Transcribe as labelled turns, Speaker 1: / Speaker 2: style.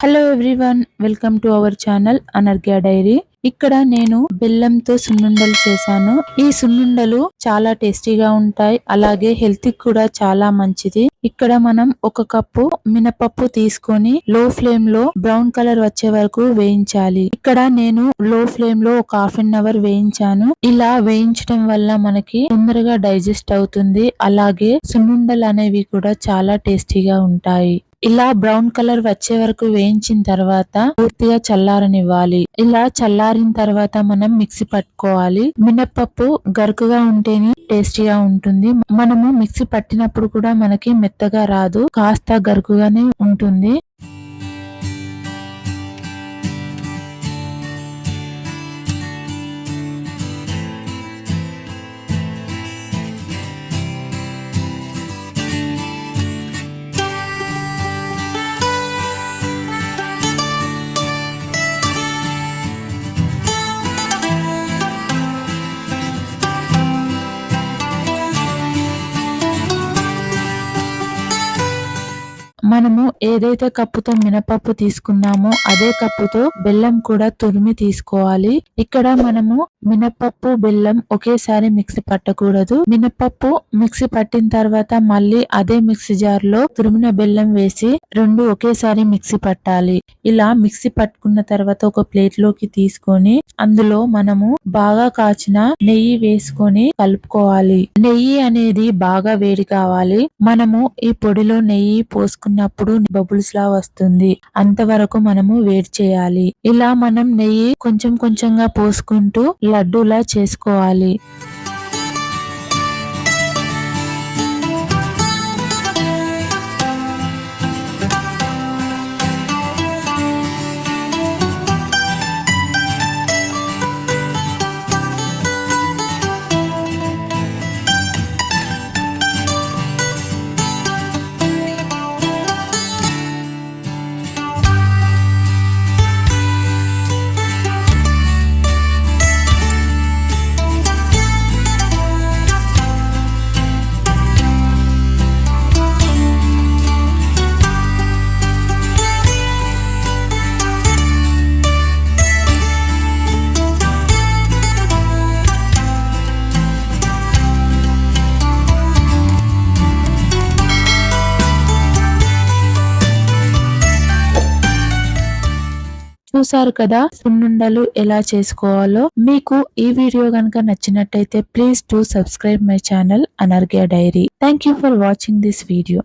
Speaker 1: Hello everyone, welcome to our channel Anarghya diary. ఇక్కడ నేను బెల్లంతో సున్నుండలు చేశాను. ఈ సున్నుండలు చాలా టేస్టీగా ఉంటాయి, అలాగే హెల్త్ కూడా చాలా మంచిది. ఇక్కడ మనం ఒక కప్పు మినపప్పు తీసుకొని లో ఫ్లేమ్ లో బ్రౌన్ కలర్ వచ్చే వరకు వేయించాలి. ఇక్కడ నేను లో ఫ్లేమ్ లో ఒక హాఫ్ అన్ అవర్ వేయించాను. ఇలా వేయించడం వల్ల మనకి తొందరగా డైజెస్ట్ అవుతుంది, అలాగే సున్నుండలు అనేవి కూడా చాలా టేస్టీగా ఉంటాయి. ఇలా బ్రౌన్ కలర్ వచ్చే వరకు వేయించిన తర్వాత పూర్తిగా చల్లారనివ్వాలి. ఇలా చల్లారిన తర్వాత మనం మిక్సీ పట్టుకోవాలి. మినప్పప్పు గరుకుగా ఉంటేనే టేస్టీగా ఉంటుంది. మనము మిక్సీ పట్టినప్పుడు కూడా మనకి మెత్తగా రాదు, కాస్త గరుకుగానే ఉంటుంది. మనము ఏదైతే కప్పుతో మినపప్పు తీసుకున్నామో అదే కప్పుతో బెల్లం కూడా తురిమి తీసుకోవాలి. ఇక్కడ మనము మినపప్పు బెల్లం ఒకేసారి మిక్సీ పట్టకూడదు. మినపప్పు మిక్సీ పట్టిన తర్వాత మళ్ళీ అదే మిక్సీ జార్ లో తురిమిన బెల్లం వేసి రెండు ఒకేసారి మిక్సీ పట్టాలి. ఇలా మిక్సీ పట్టుకున్న తర్వాత ఒక ప్లేట్ లోకి తీసుకొని అందులో మనము బాగా కాచిన నెయ్యి వేసుకొని కలుపుకోవాలి. నెయ్యి అనేది బాగా వేడి కావాలి. మనము ఈ పొడిలో నెయ్యి పోసుకున్నప్పుడు బబుల్స్ లా వస్తుంది, అంతవరకు మనము వేడి చేయాలి. ఇలా మనం నెయ్యి కొంచెం కొంచెంగా పోసుకుంటూ లడ్డూలా చేసుకోవాలి. చూసారు కదా సున్నుండలు ఎలా చేసుకోవాలో. మీకు ఈ వీడియో కనుక నచ్చినట్టయితే please do subscribe my channel Anarghya diary. Thank you for watching this video.